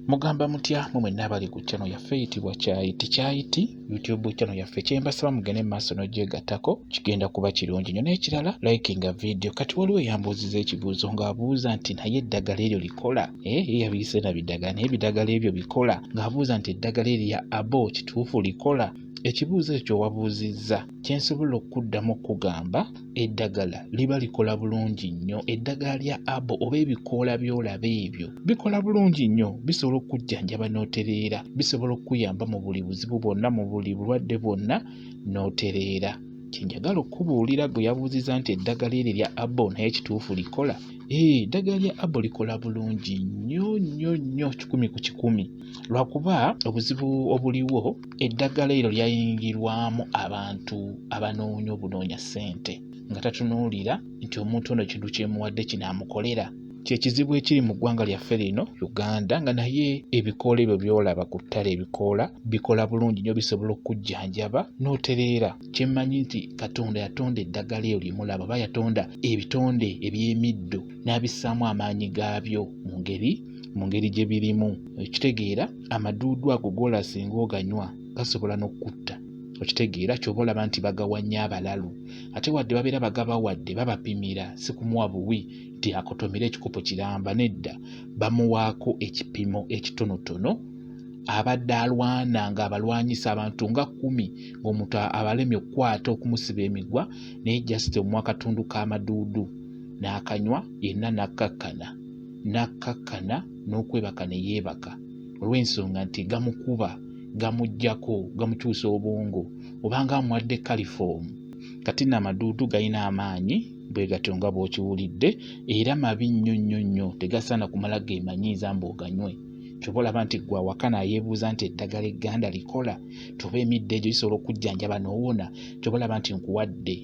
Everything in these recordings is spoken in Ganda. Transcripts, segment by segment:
Mugamba mutya mwe mwenna abali ku channel yaffe eyitibwa Kyayiti YouTube channel yaffe. Kyembasaba mugende maaso n'ogyegattako kigenda kuba kirungi nnyo. N'ekirala likinga video. Kati waliwo yambuuziza ekibuuzo ng'abuuza nti naye eddagala eryo likola? Yabiyise na biddagala naye ebiddagala ebyo bikola? Ng'abuuza nti eddagala eryo abo kituufu likola? Ekibuuzo ekyo wabuuzizza kyensobola okuddamu okugamba eddagala liba likola bulungi nnyo. Eddagala lya abo oba ebikoola by'olaba ebyo bikola bulungi nnyo, bisobola okujjanjaba n'otereera, bisobola okuyamba mu buli buzibu bwonna, mu buli bulwadde bwonna n'otereera. Kyenjagala okubuulira gwe yabuuzizza nti eddagala eryo lya abo naye kituufu likola? Eddagala lya abo likola bulungi nnyo nnyo nnyo 100 ku 100. Lwakuba obuzibu obuliwo eddagala eryo lyayingirwamu abantu abanoonya obunoonya ssente nga tatunuulira nti omuntu ono ekintu kyemuwadde kinaamukolera. Kyekizibu ekiri mu ggwanga lyaffe lino Uganda, nga naye ebikoola ebyo by'olaba ku ttale ebikoola bikola bulungi nnyo, bisobola okujjanjaba n'otereera. Kyemmanyi nti Katonda yatonda eddagala eryo lyemulaba, aba yatonda ebitonde eby'emiddo n'abissaamu amaanyi gaabyo mu ngeri gye birimu. Ekitegeera amaduudu ago g'olasinga oganywa gasobola n'okutta. Okitegeera ky'oba olaba nti bagawa nnyo abalalu, ate wadde babeera bagabawadde babapimira si kumuwa buwi nti akotomera ekikopo kiramba. Nedda, bamuwaako ekipimo ekitonotono abadde alwana ng'abalwanyisa abantu nga 10 ng'omuntu abalemye okukwata okumusiba emigwa naye just omuwa akatundu k'amaduudu n'akanywa, yenna n'akkakkana n'okwebaka ne yeebaka olw'ensonga nti gamukuba, gamuggyako, gamukyusa obwongo obanga amuwadde kalifoomu. Kati nno amaduudu galina amaanyi bwe gatyo nga bw'okiwulidde, era mabi nnyo nnyo nnyo, tegasaana kumala geemanyiiza mb'oganywe. Ky'oba olaba nti gwe awaka n'ayeebuuza nti eddagala egganda likola? Toba emiddo egyo gisobola okujjanjaba n'owona? Ky'oba olaba nti nkuwadde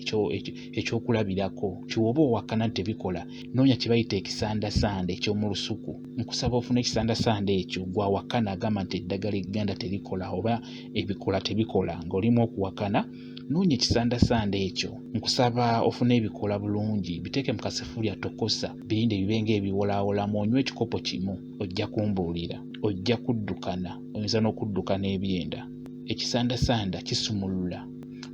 ekyokulabirako. Ky'oba owakana nti tebikola, noonya kye bayita ekisandasanda eky'omu lusuku. Nkusaba ofune ekisandasanda ekyo gwe awakana agamba nti eddagala egganda terikola oba ebikola tebikola, ng'olimu okuwakana. Noonya ekisandasanda ekyo, nkusaba ofune ebikola bulungi, biteeke mu kasefulya tokosa, birinde bibe ng'ebiwolaawolamu, onywe ekikopo kimu, ojja kumbuulira, ojja kuddukana, oyinza n'okuddukana ebyenda. Ekisandasanda kisumulula,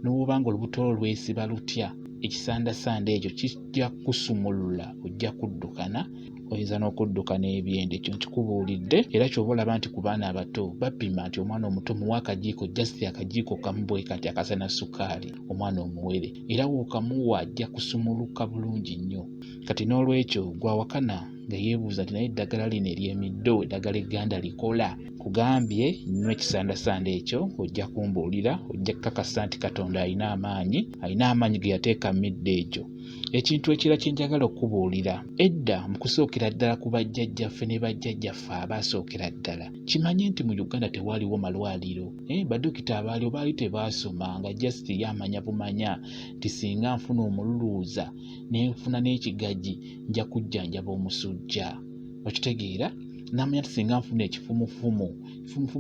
n'oba nga olubuto lwesiba lutya, ekisandasanda ekyo kijja kusumulula, ojja kuddukana, oyinza n'okuddukana ebyenda. Ekyo nkikubuulidde, era ky'oba olaba nti ku baana abato bapima nti omwana omuto muwa akajiiko, just akajiiko kamu bwe kati akasana ssukaali omwana omuwere, era w'okamuwa ajja kusumuluka bulungi nnyo. Kati n'olwekyo gwe awakana nga yeebuuza nti naye eddagala lino ery'emiddo eddagala egganda likola? Kugambye nnywa ekisandasanda ekyo, ojja kumbuulira, ojja kukakasa nti Katonda alina amaanyi ge yateeka mu middo egyo. Ekintu ekirala kye njagala okubuulira, edda mu kusookera ddala ku bajjajjaffe ne bajjajjaffe abaasookera ddala, kimanye nti mu Uganda tewaaliwo malwaliro. Badokita abaaliwo baali tebaasoma, nga just yamanya bumanya nti singa nfuna omululuuza ne nfuna n'ekigagi nja kujjanjaba omusujja. Okitegeera? N'amanya nti singa nfuna ekifumufumu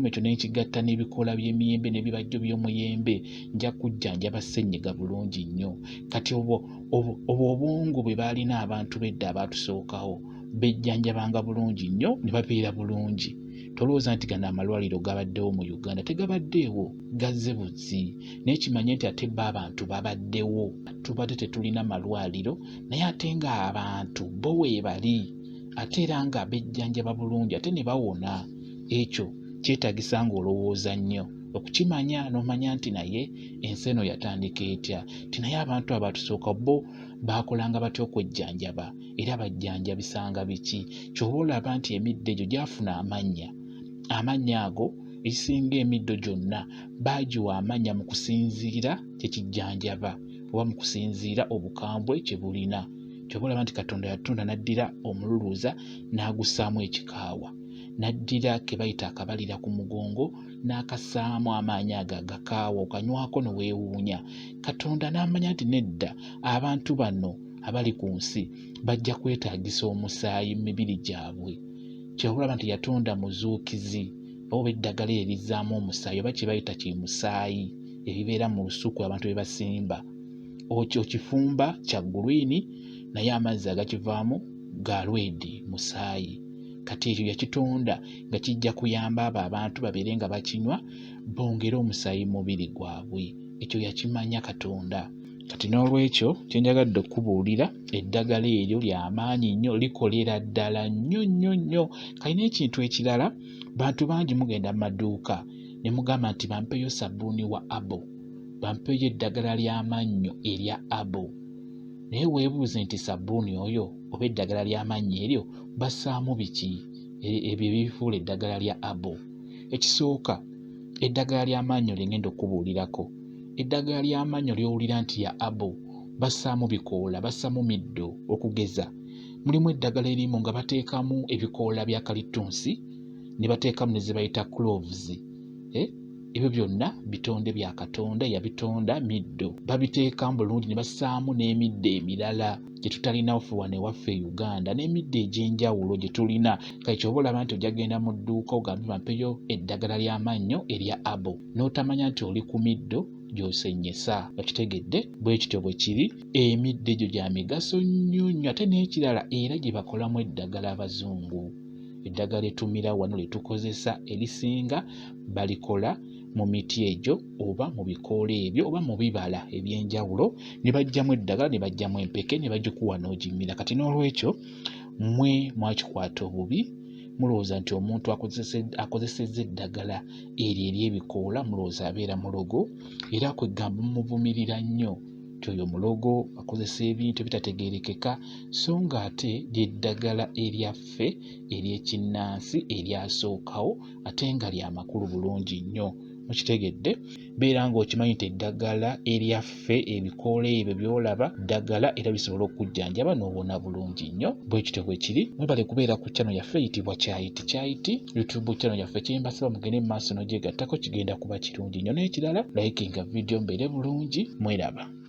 ekyo n'ekigatta n'ebikoola by'emiyembe n'ebibajjo by'omuyembe nja kujjanjaba ssenyiga bulungi nnyo. Kati obwo obwongo bwe baalina abantu b'edda abaatusookawo, bejjanjabanga bulungi nnyo ne babeera bulungi. Tolowooza nti gano amalwaliro gabaddewo mu Uganda, tegabaddeewo, gazze buzzi. Naye kimanye nti ate bo abantu babaddewo, tubadde tetulina malwaliro, naye ate ng'abantu bo weebali, ate era nga bejjanjaba bulungi ate ne bawona. Ekyo kyetaagisa ng'olowooza nnyo okukimanya, n'omanya nti naye ensi eno yatandika etya, nti naye abantu abaatusooka bo baakolanga batya okwejjanjaba era bajjanjabisanga biki. Ky'oba olaba nti emiddo egyo gyafuna amannya ago, ekisinga emiddo gyonna baagiwa amannya mu kusinziira kye kijjanjaba oba mu kusinziira obukambwe kye bulina. Ky'oba olaba nti Katonda yatonda n'addira omululuuza n'agussaamu ekikaawa, n'addira ke bayita akabalira ku mugongo n'akassaamu amaanyi ago agakaawa, okanywako ne weewuunya. Katonda n'amanya nti nedda abantu bano abali ku nsi bajja kwetaagisa omusaayi mu mibiri gyabwe. Ky'oba olaba nti yatonda muzuukizi oba eddagala erizzaamu omusaayi oba kye bayita kimusaayi ebibeera mu lusuku abantu bye basimba. Okifumba kya gulwini naye amazzi agakivaamu ga lwedi musaayi. kati ekyo yakitonda nga kijja kuyamba abo abantu babeere nga bakinywa bongere omusaayi mu mubiri gwabwe. Ekyo yakimanya Katonda. Kati n'olwekyo kyenjagadde okubuulira, eddagala eryo ly'amaanyi nnyo, likolera ddala nnyo. Kalina ekintu ekirala, bantu bangi mugenda mu maduuka ne mugamba nti bampeyo sabbuuni wa Abo, bampeyo eddagala ly'amannyo erya Abo. Naye weebuuze nti sabbuuni oyo oba eddagala ly'amannyo eryo bassaamu biki ebyo ebifuula eddagala lya Abo? Ekisooka, eddagala ly'amannyo lye ngenda okubuulirako, eddagala ly'amannyo ly'owulira nti ya Abo bassaamu bikoola, bassaamu middo. Okugeza, mulimu eddagala erimu nga bateekamu ebikoola bya kalitunsi ne bateekamu ne ze bayita cloves. Ebyo byonna bitonde bya Katonda, yabitonda middo. Babiteekamu bulungi ne bassaamu n'emiddo emirala gye tutalinawo ffe wano ewaffe e Uganda, n'emiddo egy'enjawulo gye tulina. Kale ky'oba olaba nti ojja genda mu dduuka ogambe bampeyo eddagala ly'amannyo erya Abo, n'otamanya nti oli ku middo gy'osennyesa. Okitegedde? Bwe kityo bwe kiri, emiddo egyo gya migaso nnyo. Ate n'ekirala era gye bakolamu eddagala Abazungu. Eddagala etumira wano lye tukozesa erisinga balikola mu miti egyo oba mu bikoola ebyo oba mu bibala eby'enjawulo, ne bajjamu eddagala ne bajjamu empeke ne bagikuwa n'ogimira. Kati n'olwekyo mmwe mwakikwata obubi, mulowooza nti omuntu akozesezza eddagala eryo ery'ebikoola mulowooza abeera mulogo, era kwegamba mumuvumirira nnyo nti oyo mulogo akozesa ebintu ebitategeerekeka, so nga ate ly'eddagala eryaffe ery'ekinnansi eryasookawo ate nga lya makulu bulungi nnyo. Mukitegedde? Beera ng'okimanyi nti eddagala eryaffe ebikoola ebyo by'olaba ddagala era bisobola okujjanjaba n'obona bulungi nnyo. Bwe kityo bwe kiri. Mwebale kubeera ku channel yaffe eyitibwa Kyayiti YouTube channel yaffe. Kyembasaba mugende mu maaso n'ogyegattako, kigenda kuba kirungi nnyo. N'ekirala, likinga video mbeere bulungi. Mweraba.